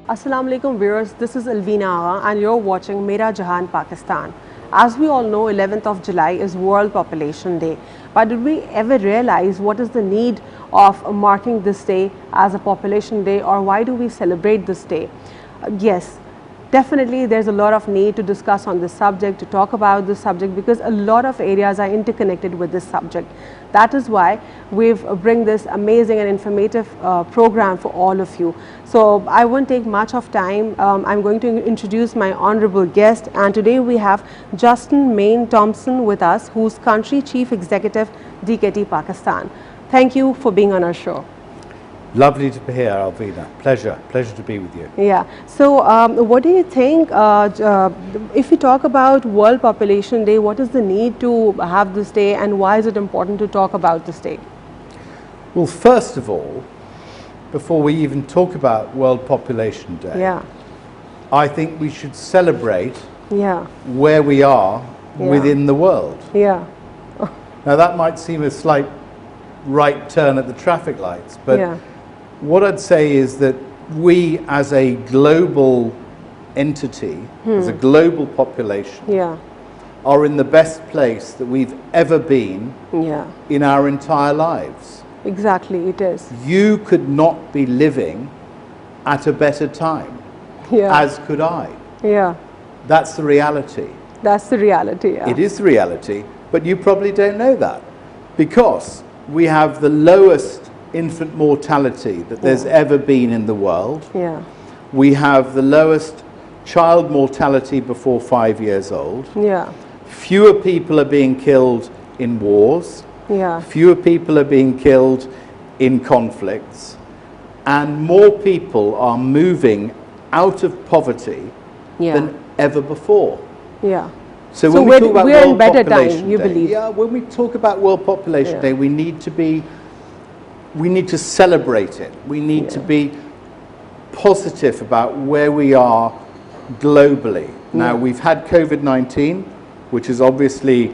Assalamu alaikum viewers, this is Alveena Agha and you're watching Mera Jahan, Pakistan. As we all know, 11th of July is World Population Day. But did we ever realize what is the need of marking this day as a population day, or why do we celebrate this day? Yes. Definitely, there's a lot of need to discuss on this subject, to talk about this subject, because a lot of areas are interconnected with this subject. That is why we've bring this amazing and informative program for all of you. So I won't take much of time. I'm going to introduce my honorable guest, and today we have Justin Thompson with us, who's Country Chief Executive, DKT Pakistan. Thank you for being on our show. Lovely to be here, Alveena. Pleasure to be with you. Yeah. So, what do you think, if we talk about World Population Day, what is the need to have this day and why is it important to talk about this day? Well, first of all, before we even talk about World Population Day, yeah, I think we should celebrate yeah, where we are within the world. Yeah. Now, that might seem a slight right turn at the traffic lights, but yeah, what I'd say is that we as a global entity, as a global population, yeah, are in the best place that we've ever been yeah, in our entire lives. exactly, it is. You could not be living at a better time, Yeah, as could I. yeah, That's the reality. that's the reality. Yeah. It is the reality, but you probably don't know that, because we have the lowest infant mortality that there's ever been in the world. Yeah, We have the lowest child mortality before 5 years old. yeah, Fewer people are being killed in wars. yeah, Fewer people are being killed in conflicts. And more people are moving out of poverty yeah, than ever before. yeah. So So when we talk about we're in World better Population time, you Day, believe? yeah, when we talk about World Population Yeah. Day, we need to celebrate it. We need to be positive about where we are globally. Now, we've had COVID-19, which has obviously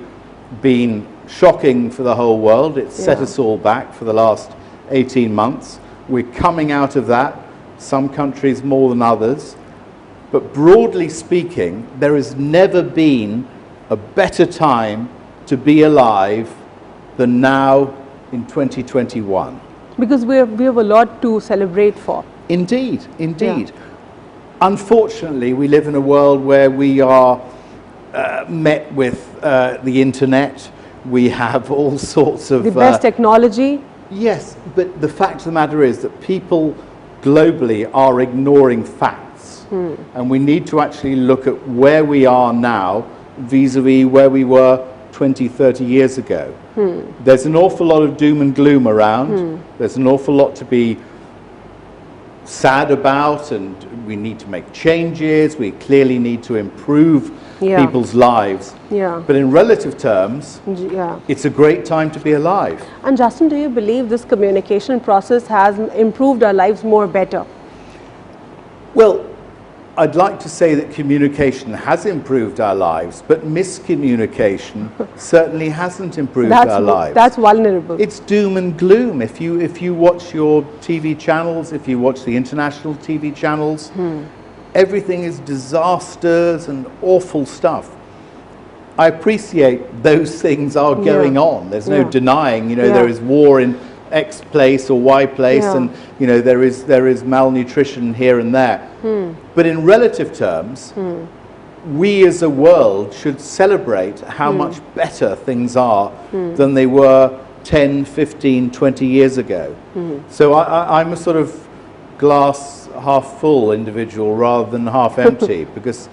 been shocking for the whole world. It's set us all back for the last 18 months. We're coming out of that, some countries more than others. But broadly speaking, there has never been a better time to be alive than now in 2021. Because we have a lot to celebrate for. Indeed, indeed. Unfortunately, we live in a world where we are met with the internet. We have all sorts of... The best technology. Yes, but the fact of the matter is that people globally are ignoring facts. And we need to actually look at where we are now vis-a-vis where we were 20, 30 years ago. There's an awful lot of doom and gloom around. There's an awful lot to be sad about, and we need to make changes. We clearly need to improve people's lives. Yeah. But in relative terms, Yeah. it's a great time to be alive. And Justin, do you believe this communication process has improved our lives more better? Well, I'd like to say that communication has improved our lives, but miscommunication certainly hasn't improved our lives. That's vulnerable. It's doom and gloom. If you watch your TV channels, if you watch the international TV channels, everything is disasters and awful stuff. I appreciate those things are going on. There's no denying, there is war in X place or Y place, and there is malnutrition here and there. But in relative terms, we as a world should celebrate how much better things are than they were 10, 15, 20 years ago. So I'm a sort of glass half full individual rather than half empty, because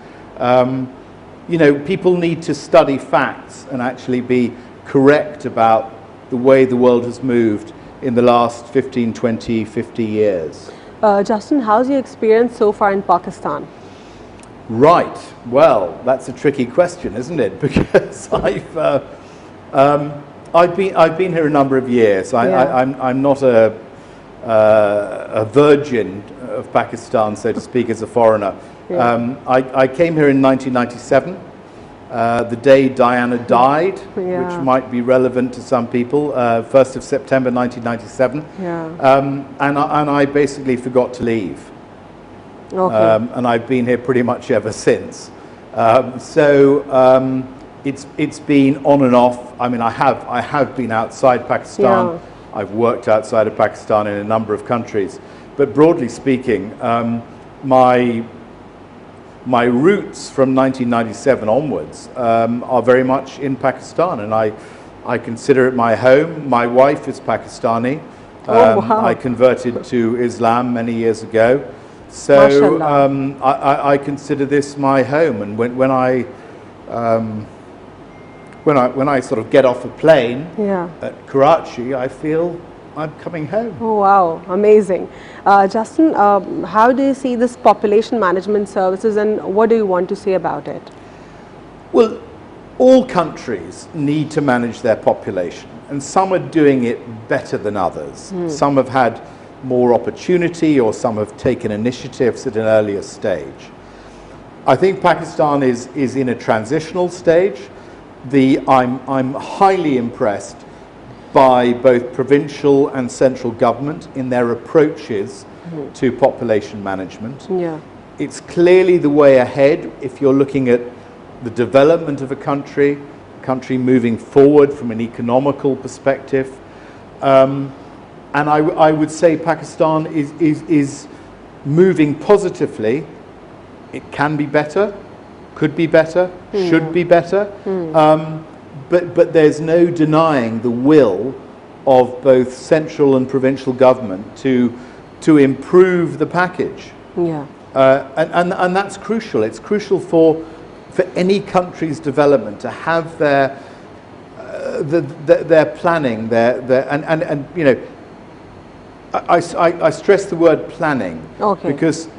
people need to study facts and actually be correct about the way the world has moved in the last 15, 20, 50 years. Justin, how's your experience so far in Pakistan? Right. Well, that's a tricky question, isn't it? Because I've been here a number of years. I'm not a virgin of Pakistan, so to speak, as a foreigner. I came here in 1997. The day Diana died, which might be relevant to some people, 1st of September 1997. And I basically forgot to leave. Okay. and I've been here pretty much ever since. It's been on and off. I mean, I have been outside Pakistan. Yeah. I've worked outside of Pakistan in a number of countries, but broadly speaking, my roots from 1997 onwards are very much in Pakistan, and I consider it my home. My wife is Pakistani. Oh, wow. I converted to Islam many years ago, so Mashallah. I consider this my home. And when I sort of get off a plane Yeah. at Karachi, I feel I'm coming home. Oh, wow, amazing. Justin, how do you see this population management services, and what do you want to say about it? Well, all countries need to manage their population, and some are doing it better than others. Some have had more opportunity, or some have taken initiatives at an earlier stage. I think Pakistan is in a transitional stage. I'm highly impressed by both provincial and central government in their approaches to population management. Yeah. It's clearly the way ahead if you're looking at the development of a country moving forward from an economical perspective. And I would say Pakistan is moving positively. It can be better, could be better, should be better. But there's no denying the will of both central and provincial government to improve the package. Yeah. And that's crucial. It's crucial for any country's development to have their planning, and you know, I stress the word planning. Okay. Because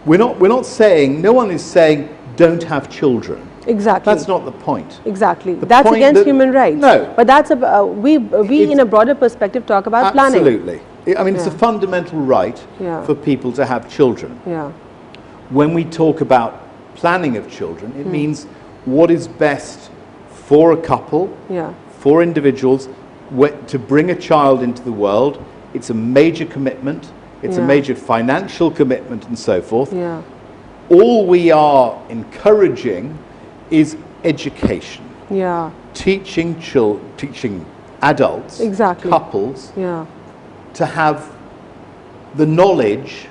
we're not saying, no one is saying don't have children. Exactly. That's not the point. Exactly. The That's point against that- human rights. No. But that's we in a broader perspective talk about planning. Absolutely. I mean, it's a Yeah. fundamental right Yeah. for people to have children. Yeah. When we talk about planning of children, it means what is best for a couple, Yeah. for individuals, to bring a child into the world. It's a major commitment. It's a Yeah. major financial commitment and so forth. Yeah. All we are encouraging is education, Yeah. teaching adults, Exactly. couples, Yeah. to have the knowledge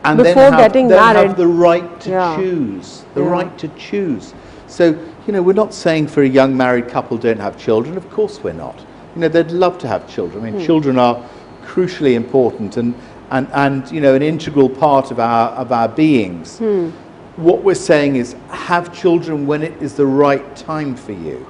and Before then getting have married. the right to Yeah. choose. The Yeah. right to choose. So, you know, we're not saying for a young married couple don't have children. Of course we're not. You know, they'd love to have children. I mean, children are crucially important and you know, an integral part of our beings. What we're saying is have children when it is the right time for you.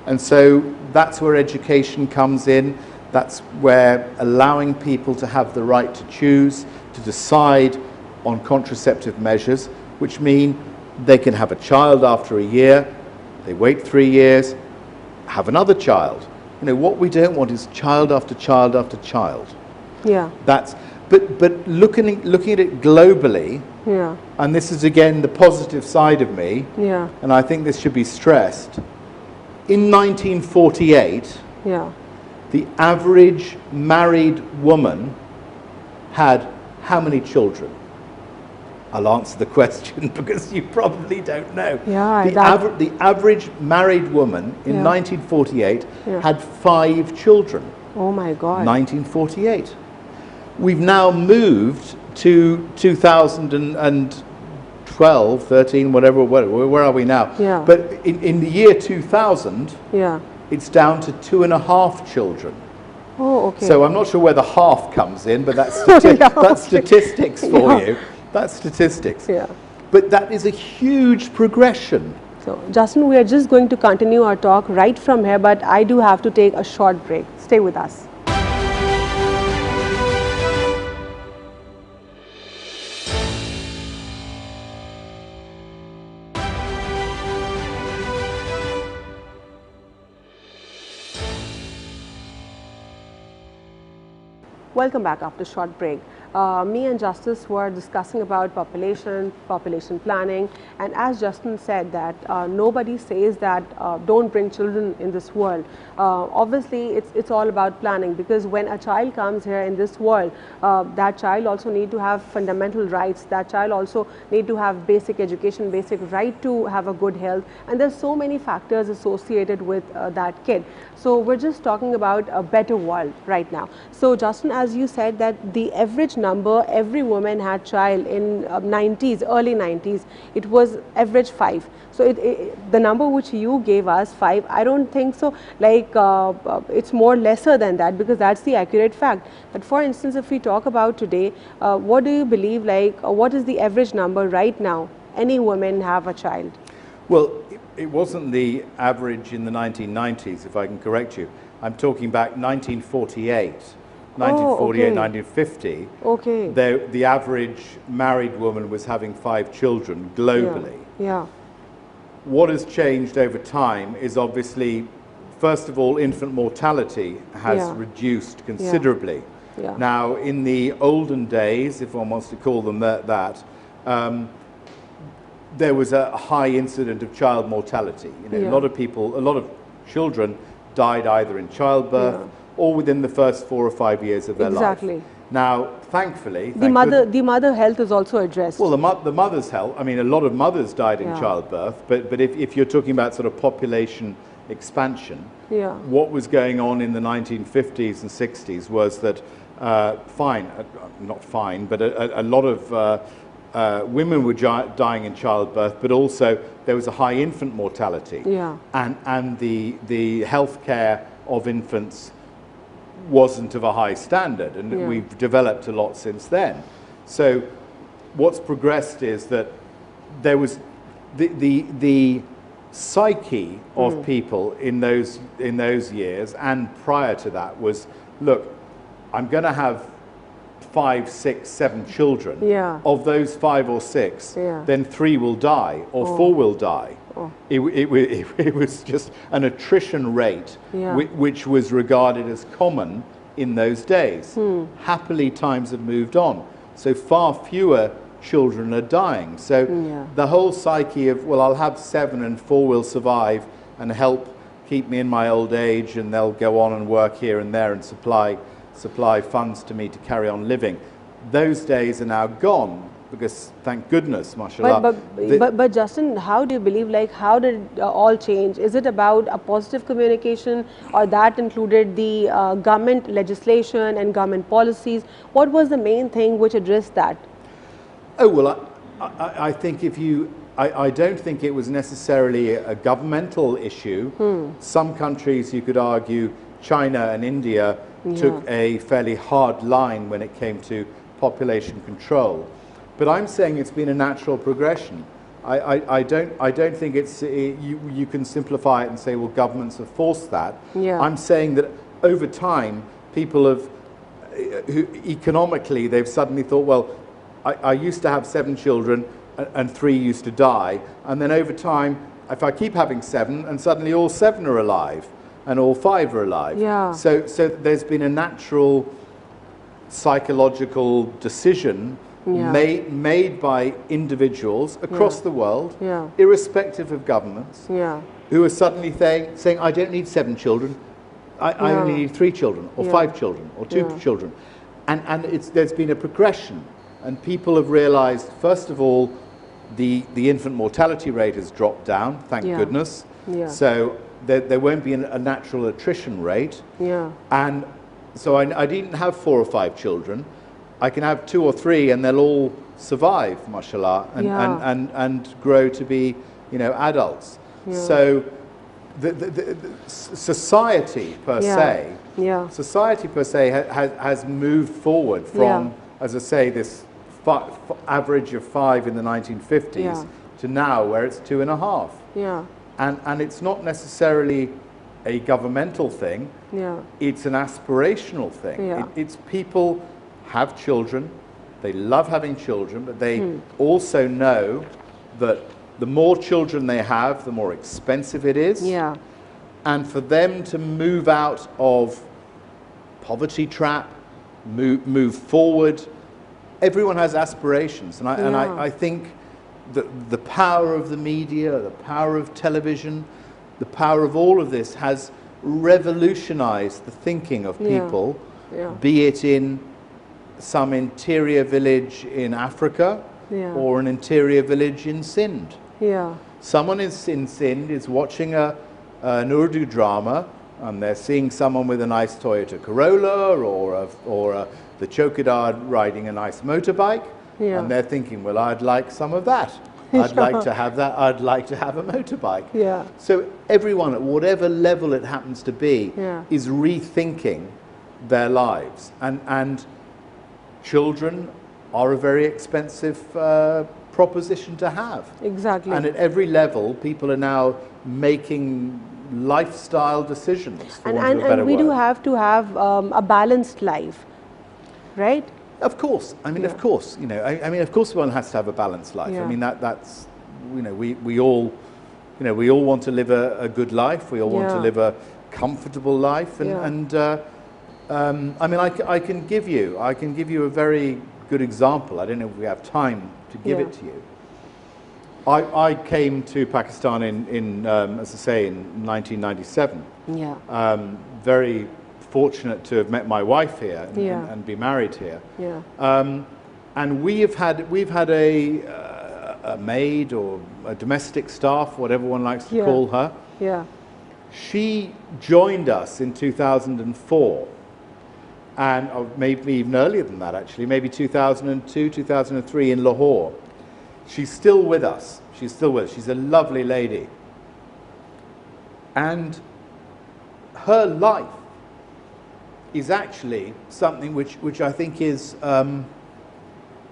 And so that's where education comes in. That's where allowing people to have the right to choose, to decide on contraceptive measures, which mean they can have a child after a year, they wait 3 years, have another child. You know, what we don't want is child after child after child. Yeah. But looking at it globally, Yeah. and this is again the positive side of me, Yeah. and I think this should be stressed. In 1948, Yeah. the average married woman had how many children? I'll answer the question because you probably don't know. Yeah, The average married woman in Yeah. 1948 Yeah. had 5 children. Oh my God. 1948. We've now moved to 2012, 13, whatever, where are we now? Yeah. But in the year 2000, Yeah. it's down to 2.5 children. Oh, okay. So I'm not sure where the half comes in, but that's, Yeah, that's okay. statistics for Yeah. you. That's statistics. Yeah. But that is a huge progression. So, Justin, we are just going to continue our talk right from here, but I do have to take a short break. Stay with us. Welcome back after a short break. me and Justice were discussing about population planning, and as Justin said that nobody says that don't bring children in this world. Obviously, it's all about planning, because when a child comes here in this world, that child also need to have fundamental rights. That child also need to have basic education, basic right to have a good health, and there's so many factors associated with that kid. So we're just talking about a better world right now. So Justin, as you said that the average number every woman had child in 90s, early 90s, it was average 5. So the number which you gave us, 5, I don't think so, like it's more lesser than that, because that's the accurate fact. But for instance, if we talk about today, what do you believe, like what is the average number right now any women have a child? Well, it wasn't the average in the 1990s, if I can correct you. I'm talking back 1948, 1948, 1950. Okay. The average married woman was having 5 children globally. Yeah. What has changed over time is obviously, first of all, infant mortality has reduced considerably. Yeah. Now, in the olden days, if one wants to call them that, there was a high incident of child mortality. You know, a lot of children died either in childbirth or within the first 4 or 5 years of their life. Exactly. Now, thankfully, the mother health is also addressed. Well, the mother's health. I mean, a lot of mothers died in childbirth, but if you're talking about sort of population expansion, what was going on in the 1950s and 60s was that not fine, but a lot of women were dying in childbirth, but also there was a high infant mortality, and the healthcare of infants wasn't of a high standard, and we've developed a lot since then. So what's progressed is that there was the psyche of people in those years and prior to that was, look, I'm going to have 5, 6, 7 children. Of those 5 or 6, then 3 will die or 4 will die. It was just an attrition rate which was regarded as common in those days. Happily, times have moved on, so far fewer children are dying. So the whole psyche of, well, I'll have 7 and 4 will survive and help keep me in my old age, and they'll go on and work here and there and supply funds to me to carry on living. Those days are now gone, because thank goodness, mashallah. But Justin, how do you believe, like how did it all change? Is it about a positive communication, or that included the government legislation and government policies? What was the main thing which addressed that? Oh, well, I think I don't think it was necessarily a governmental issue. Some countries, you could argue, China and India, took a fairly hard line when it came to population control. But I'm saying it's been a natural progression. I don't think you can simplify it and say, well, governments have forced that. I'm saying that over time, people have, economically, they've suddenly thought, well, I used to have 7 children and 3 used to die. And then over time, if I keep having 7, and suddenly all 7 are alive and all 5 are alive. So there's been a natural psychological decision made by individuals across the world, irrespective of governments, who are suddenly saying, I don't need 7 children, I only need 3 children, or 5 children, or 2 children. And there's been a progression, and people have realized, first of all, the infant mortality rate has dropped down, thank goodness. So there won't be a natural attrition rate. And so I needn't have 4 or 5 children. I can have 2 or 3 and they'll all survive, mashallah, and grow to be, adults. So the society per se, has moved forward from, as I say, this average of 5 in the 1950s to now where it's 2.5. And it's not necessarily a governmental thing. It's an aspirational thing. It's people have children, they love having children, but they also know that the more children they have, the more expensive it is. And for them to move out of poverty trap, move forward, everyone has aspirations, and Yeah. I think that the power of the media, the power of television, the power of all of this has revolutionized the thinking of Yeah. people, Yeah. be it in some interior village in Africa Yeah. or an interior village in Sindh. Yeah. Someone in Sindh is watching an Urdu drama, and they're seeing someone with a nice Toyota Corolla or the chowkidar riding a nice motorbike, Yeah. and they're thinking, well, I'd like some of that. I'd like to have that. I'd like to have a motorbike. Yeah. So everyone, at whatever level it happens to be, Yeah. is rethinking their lives. And children are a very expensive proposition to have. Exactly. And at every level, people are now making lifestyle decisions, for want of a better and we word. do have to have a balanced life, right? Of course. I mean, Yeah. of course. You know, I mean, of course, one has to have a balanced life. Yeah. I mean, that's, you know, we all, you know, we all want to live a good life. We all want to Yeah. live a comfortable life. Yeah. I mean, I can give you a very good example. I don't know if we have time to give Yeah. it to you. I came to Pakistan in as I say, in 1997. Yeah. Very fortunate to have met my wife here Yeah. and be married here. Yeah. And we've had a maid or a domestic staff, whatever one likes to Yeah. call her. Yeah. She joined us in 2004, and maybe even earlier than that, actually, maybe 2002, 2003 in Lahore. She's still with us. She's still with us. She's a lovely lady. And her life is actually something which I think is, you know,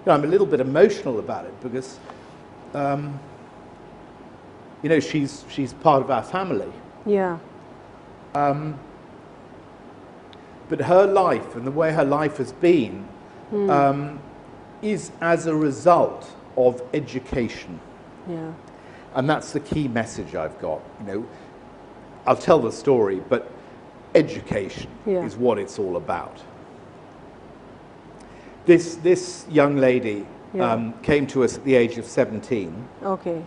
I'm a little bit emotional about it because, you know, she's part of our family. Yeah. But her life and the way her life has been is as a result of education. Yeah. And that's the key message I've got. You know, I'll tell the story, but education Yeah. is what it's all about. This young lady Yeah. came to us at the age of 17, Okay.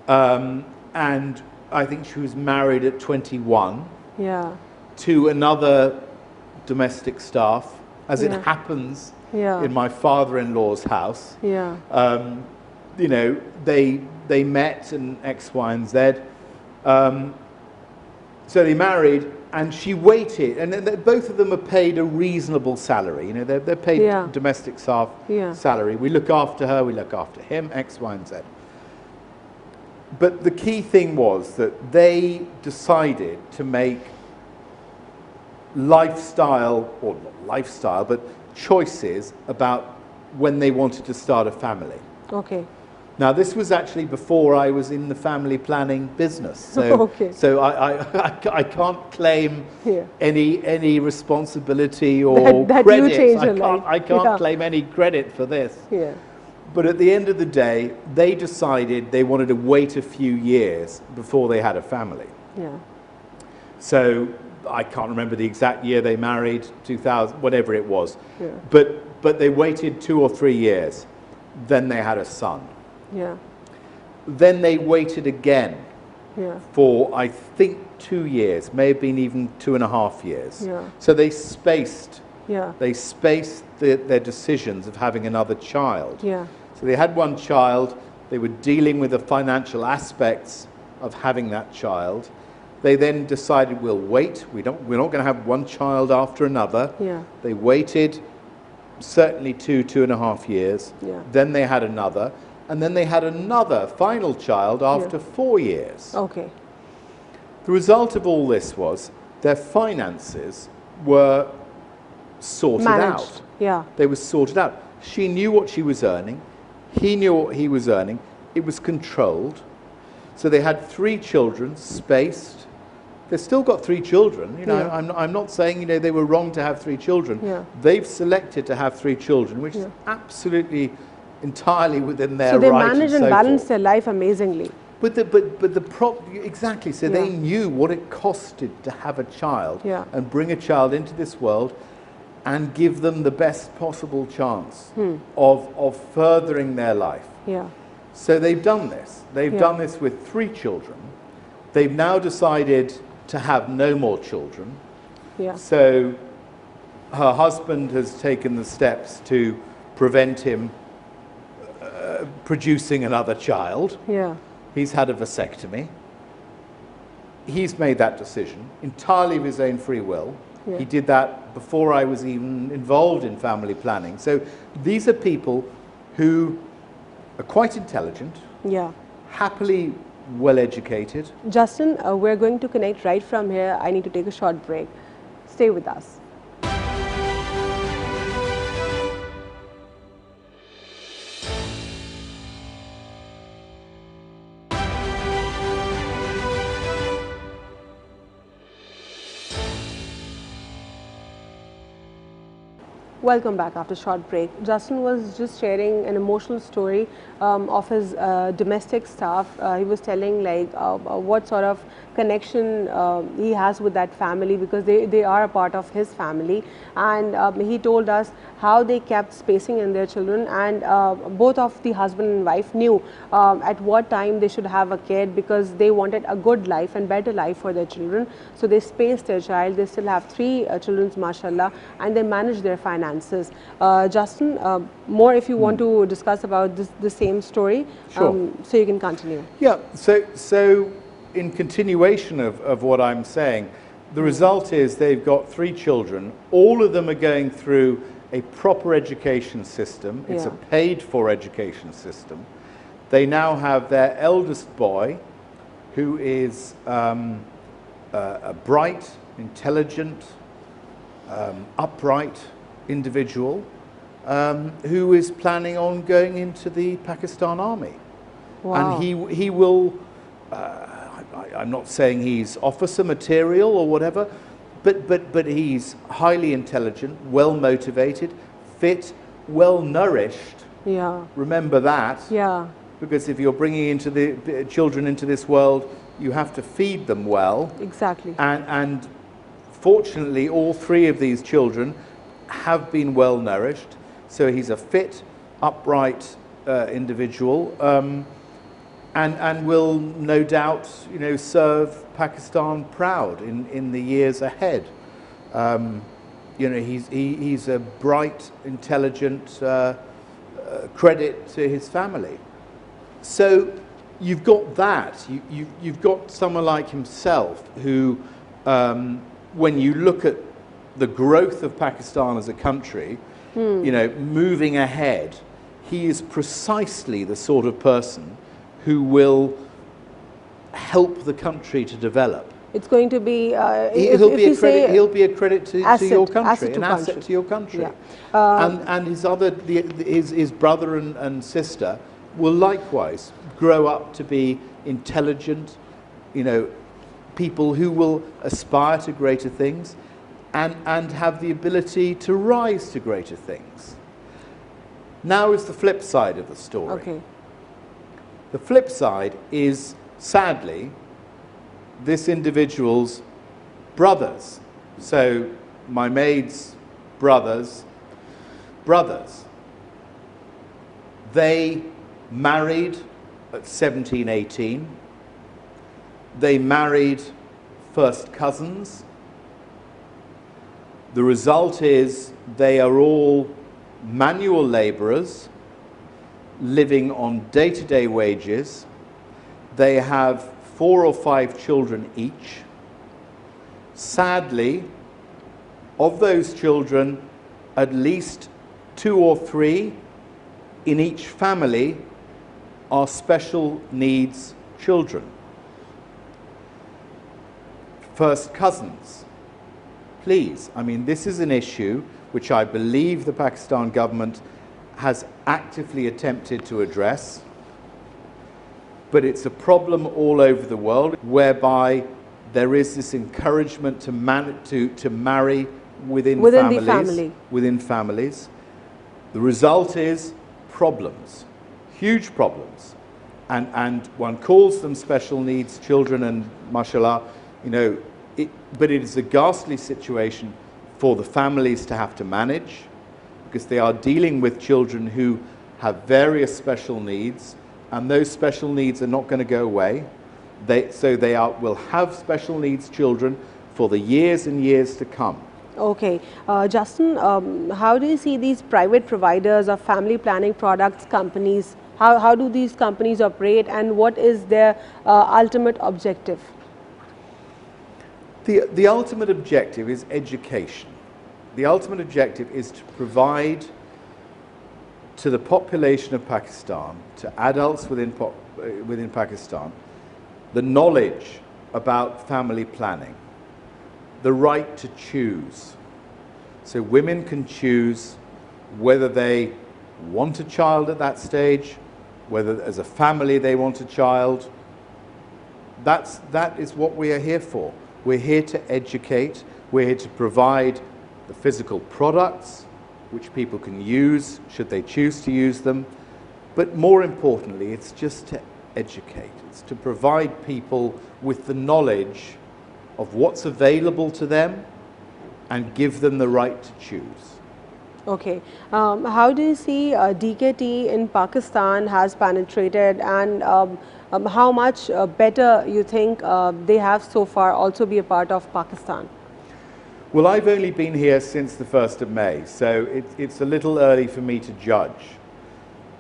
and I think she was married at 21 Yeah. to another domestic staff, as Yeah. it happens Yeah. in my father-in-law's house. Yeah. You know, they met and X, Y, and Z. So they married, and she waited, and then both of them are paid a reasonable salary. You know, they're paid Yeah. domestic staff Yeah. salary. We look after her, we look after him, X, Y, and Z. But the key thing was that they decided to make lifestyle, or not lifestyle, but choices about when they wanted to start a family. Okay. Now, this was actually before I was in the family planning business, so Okay. so I can't claim Yeah. any responsibility or That you credit. changed your life. I can't Yeah. claim any credit for this. Yeah. But at the end of the day, they decided they wanted to wait a few years before they had a family. Yeah. So I can't remember the exact year they married, 2000, whatever it was. Yeah. But they waited 2 or 3 years. Then they had a son. Yeah. Then they waited again Yeah. for, I think, 2 years, may have been even 2.5 years. Yeah. So they spaced Yeah. their decisions of having another child. Yeah. So they had one child, they were dealing with the financial aspects of having that child. They then decided, we'll wait, we're not going to have one child after another. Yeah. They waited certainly 2.5 years. Yeah. Then they had another, and then they had another final child after 4 years. Okay. The result of all this was their finances were sorted Managed. out. Yeah. They were sorted out. She knew what she was earning. He knew what he was earning. It was controlled. So they had 3 children, spaced. They've still got 3 children. You know, Yeah. I'm not saying, you know, they were wrong to have 3 children. Yeah. They've selected to have 3 children, which is Yeah. absolutely entirely within their So they right manage and and so balance forth. their life amazingly. Exactly. So Yeah. they knew what it costed to have a child Yeah. and bring a child into this world, and give them the best possible chance of furthering their life. Yeah. So they've done this. They've done this with 3 children. They've now decided to have no more children. Yeah. So her husband has taken the steps to prevent him producing another child. Yeah. He's had a vasectomy. He's made that decision entirely of his own free will. Yeah. He did that before I was even involved in family planning. So these are people who are quite intelligent, Yeah. happily well educated. Justin, we're going to connect right from here. I need to take a short break. Stay with us. Welcome back after a short break. Justin was just sharing an emotional story of his domestic staff. He was telling like what sort of connection he has with that family, because they are a part of his family, and he told us how they kept spacing in their children, and both of the husband and wife knew at what time they should have a kid, because they wanted a good life and better life for their children. So they spaced their child. They still have 3 children, mashallah, and they manage their finances. Justin, more if you want to discuss about the same story, Sure. so you can continue. Yeah, so in continuation of what I'm saying, the result is they've got 3 children. All of them are going through a proper education system. It's a paid-for education system. They now have their eldest boy, who is a bright, intelligent, upright individual who is planning on going into the Pakistan Army. Wow. And he will, I'm not saying he's officer material or whatever, but he's highly intelligent, well motivated, fit, well nourished. Yeah. Remember that. Yeah. Because if you're bringing into the children into this world, you have to feed them well. Exactly. And fortunately, all 3 of these children have been well nourished. So he's a fit, upright individual, and will no doubt, serve Pakistan proud in the years ahead. He's a bright, intelligent credit to his family. So you've got that. You've got someone like himself who, when you look at the growth of Pakistan as a country, moving ahead, he is precisely the sort of person who will help the country to develop. It's going to be He'll be a credit to your country, an asset to your country. Yeah. And his brother and sister will likewise grow up to be intelligent, people who will aspire to greater things and have the ability to rise to greater things. Now is the flip side of the story. Okay. The flip side is, sadly, this individual's brothers. So my maid's brothers, they married at 17, 18. They married first cousins. The result is they are all manual laborers living on day-to-day wages. They have 4 or 5 children each. Sadly, of those children, at least 2 or 3 in each family are special needs children. First cousins. Please, this is an issue which I believe the Pakistan government has actively attempted to address, but it's a problem all over the world, whereby there is this encouragement to marry within families. The result is problems, huge problems, and one calls them special needs children, and mashallah, but it is a ghastly situation for the families to have to manage, because they are dealing with children who have various special needs, and those special needs are not going to go away. So they will have special needs children for the years and years to come. Okay. Justin, how do you see these private providers of family planning products companies? How do these companies operate, and what is their ultimate objective? The ultimate objective is education. The ultimate objective is to provide to the population of Pakistan, to adults within Pakistan, the knowledge about family planning, the right to choose. So women can choose whether they want a child at that stage, whether as a family they want a child. That is what we are here for. We're here to educate, we're here to provide the physical products which people can use should they choose to use them, but more importantly, it's just to educate. It's to provide people with the knowledge of what's available to them and give them the right to choose. Okay. How do you see DKT in Pakistan has penetrated, and how much better you think they have so far also be a part of Pakistan? Well, I've only been here since the 1st of May, so it's a little early for me to judge.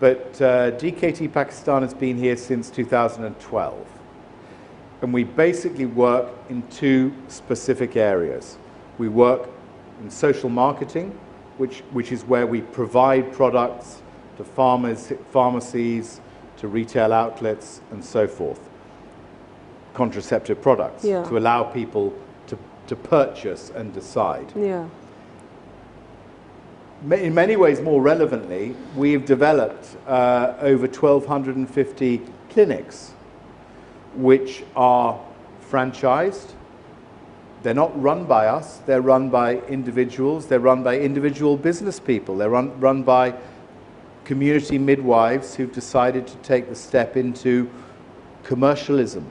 But DKT Pakistan has been here since 2012. And we basically work in two specific areas. We work in social marketing, which is where we provide products to farmers, pharmacies, to retail outlets, and so forth. Contraceptive products, yeah, to allow people to purchase and decide. Yeah. In many ways, more relevantly, we've developed over 1,250 clinics, which are franchised. They're not run by us, they're run by individuals, they're run by individual business people, they're run by community midwives who've decided to take the step into commercialism.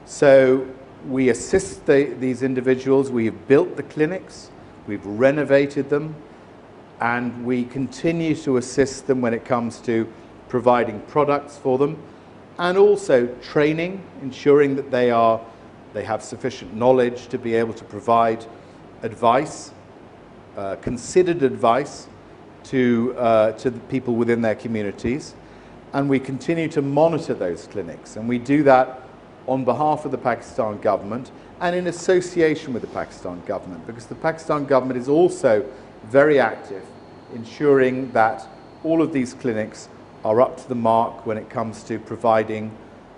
So we assist these individuals, we've built the clinics, we've renovated them, and we continue to assist them when it comes to providing products for them, and also training, ensuring that they have sufficient knowledge to be able to provide advice, considered advice to the people within their communities. And we continue to monitor those clinics, and we do that on behalf of the Pakistan government and in association with the Pakistan government, because the Pakistan government is also very active, ensuring that all of these clinics are up to the mark when it comes to providing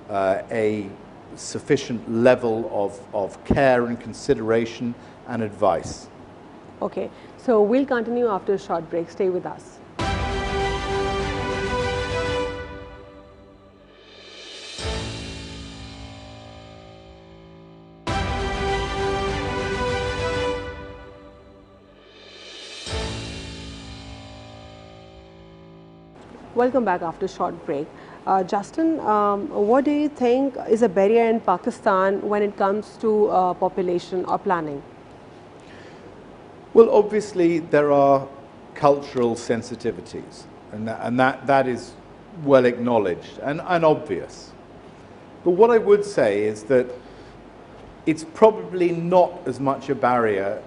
a sufficient level of care and consideration and advice. Okay, so we'll continue after a short break. Stay with us. Welcome back after a short break. Justin, what do you think is a barrier in Pakistan when it comes to population or planning? Well, obviously there are cultural sensitivities, and that is well acknowledged and obvious. But what I would say is that it's probably not as much a barrier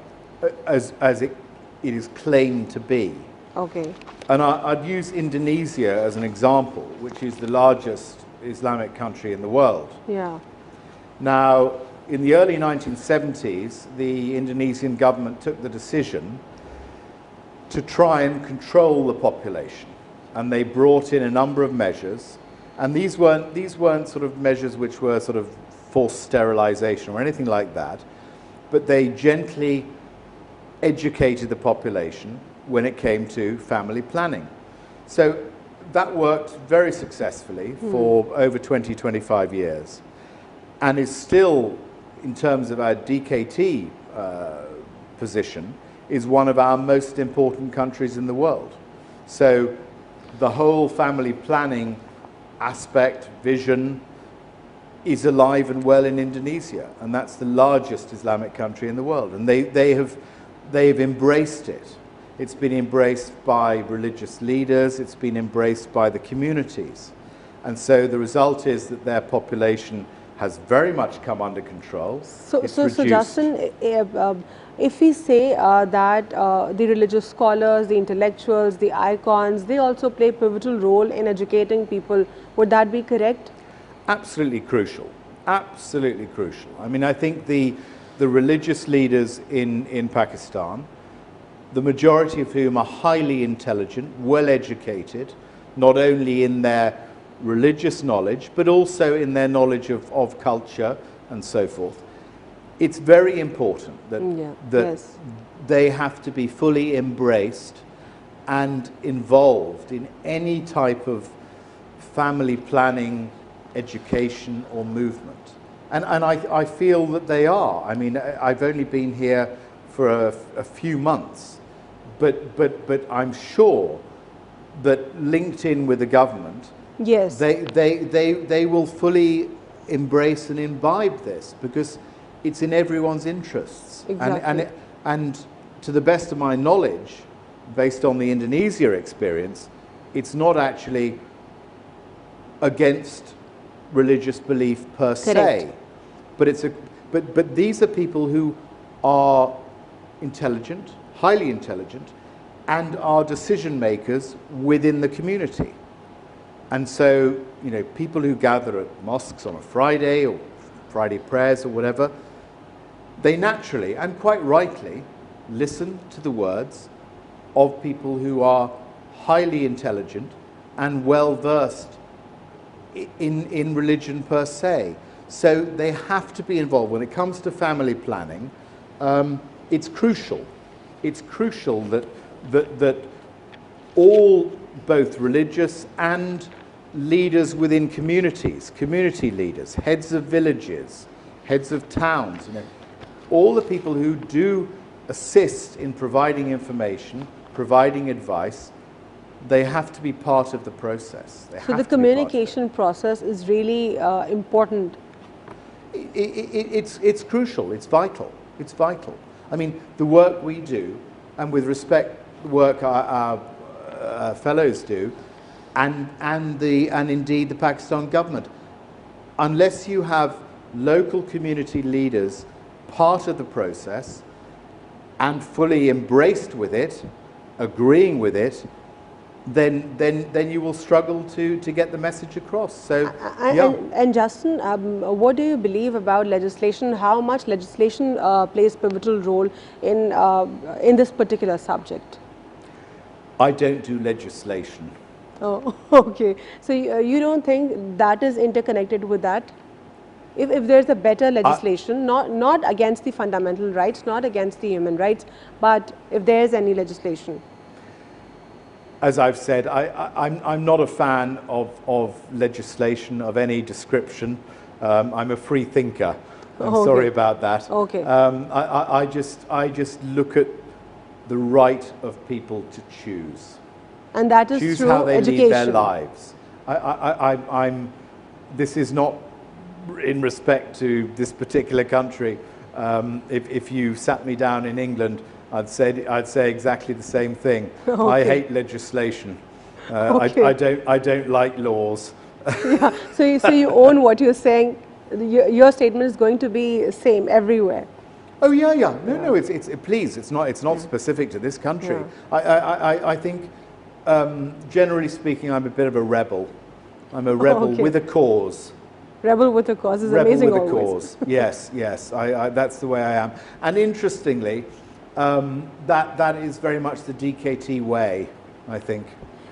as it is claimed to be. Okay. And I'd use Indonesia as an example, which is the largest Islamic country in the world. Yeah. Now, in the early 1970s, the Indonesian government took the decision to try and control the population, and they brought in a number of measures. And these weren't sort of measures which were sort of forced sterilization or anything like that, but they gently educated the population when it came to family planning. So that worked very successfully for over 20-25 years, and is still, in terms of our DKT position, is one of our most important countries in the world. So the whole family planning aspect, vision, is alive and well in Indonesia, and that's the largest Islamic country in the world. And they have they've embraced it. It's been embraced by religious leaders, it's been embraced by the communities. And so the result is that their population has very much come under control. So Justin, if we say that the religious scholars, the intellectuals, the icons, they also play a pivotal role in educating people, would that be correct? Absolutely crucial. Absolutely crucial. I mean, I think the religious leaders in Pakistan, the majority of whom are highly intelligent, well educated, not only in their religious knowledge, but also in their knowledge of culture and so forth. It's very important that they have to be fully embraced and involved in any type of family planning, education or movement. And I feel that they are. I mean, I've only been here for a few months, but I'm sure that linked in with the government, yes, they will fully embrace and imbibe this because it's in everyone's interests. Exactly. And to the best of my knowledge, based on the Indonesia experience, it's not actually against religious belief per se, but these are people who are intelligent, highly intelligent, and are decision makers within the community. And so, you know, people who gather at mosques on a Friday or Friday prayers or whatever, they naturally and quite rightly listen to the words of people who are highly intelligent and well versed in religion per se. So they have to be involved. When it comes to family planning, it's crucial. It's crucial that all, both religious and leaders within communities, community leaders, heads of villages, heads of towns, you know, all the people who do assist in providing information, providing advice, they have to be part of the process. So the communication process is really important. It's crucial. It's vital. It's vital. I mean, the work we do, and with respect, the work our fellows do, and indeed the Pakistan government, unless you have local community leaders part of the process and fully embraced with it, agreeing with it, then you will struggle to get the message across. So, and Justin, what do you believe about legislation? How much legislation plays pivotal role in this particular subject? I don't do legislation. Oh, okay. So you don't think that is interconnected with that? If there's a better legislation, not against the fundamental rights, not against the human rights, but if there's any legislation. As I've said, I'm not a fan of legislation of any description. I'm a free thinker. I'm sorry about that. Okay. I just look at the right of people to choose. And that is choose through how they education. lead their lives. This is not in respect to this particular country. If you sat me down in England, I'd say exactly the same thing. Okay. I hate legislation. Okay. I don't like laws. Yeah. So you own what you're saying. Your statement is going to be same everywhere. Oh yeah. No. Please. It's not specific to this country. Yeah. I think, generally speaking, I'm a bit of a rebel. I'm a rebel with a cause. Rebel with a cause is Rebel amazing. with always. a cause. Yes. That's the way I am. And interestingly, that is very much the DKT way, I think.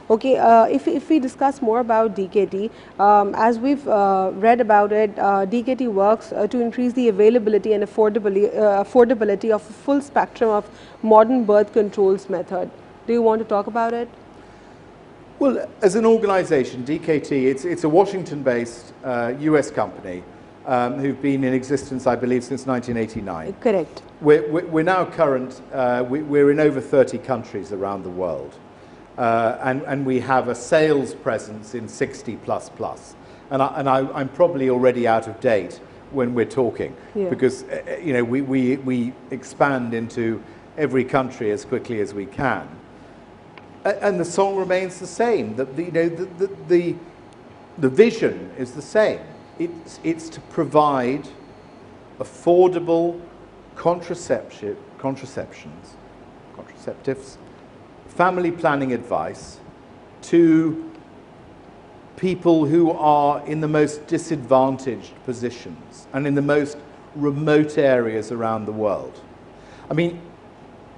Okay, if we discuss more about DKT, as we've read about it, DKT works to increase the availability and affordability of a full spectrum of modern birth controls method. Do you want to talk about it? Well, as an organization, DKT, it's a Washington-based US company who've been in existence, I believe, since 1989. Correct. We're now current, we're in over 30 countries around the world. And we have a sales presence in 60 plus. And I'm probably already out of date when we're talking, because you know we expand into every country as quickly as we can. And the song remains the same. The vision is the same. It's to provide affordable contraceptives, family planning advice to people who are in the most disadvantaged positions and in the most remote areas around the world. I mean,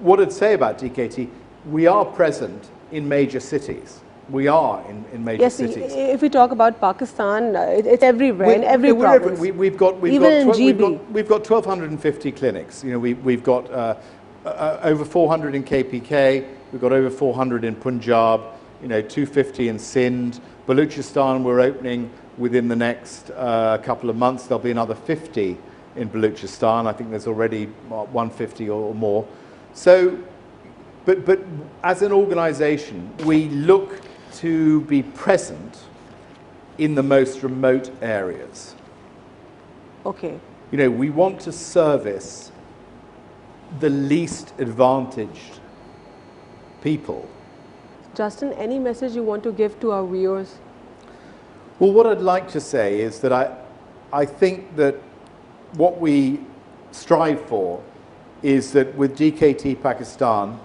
what I'd say about DKT, we are present in major cities. We are in major cities. If we talk about Pakistan, it's everywhere, in every province. We've got 1,250 clinics. You know, we've got over 400 in KPK. We've got over 400 in Punjab. You know, 250 in Sindh. Baluchistan, we're opening within the next couple of months. There'll be another 50 in Baluchistan. I think there's already 150 or more. So, but as an organization, we look to be present in the most remote areas. Okay. You know, we want to service the least advantaged people. Justin, any message you want to give to our viewers? Well, what I'd like to say is that I think that what we strive for is that with DKT Pakistan,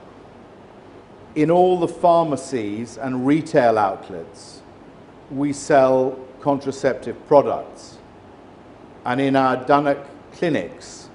in all the pharmacies and retail outlets, we sell contraceptive products. And in our Dhanak clinics,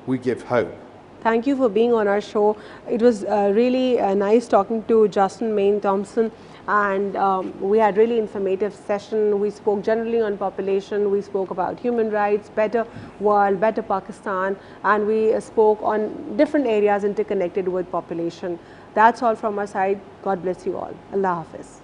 we give hope. Thank you for being on our show. It was really nice talking to Justin Main Thompson, and we had really informative session. We spoke generally on population, we spoke about human rights, better world, better Pakistan, and we spoke on different areas interconnected with population. That's all from our side. God bless you all. Allah Hafiz.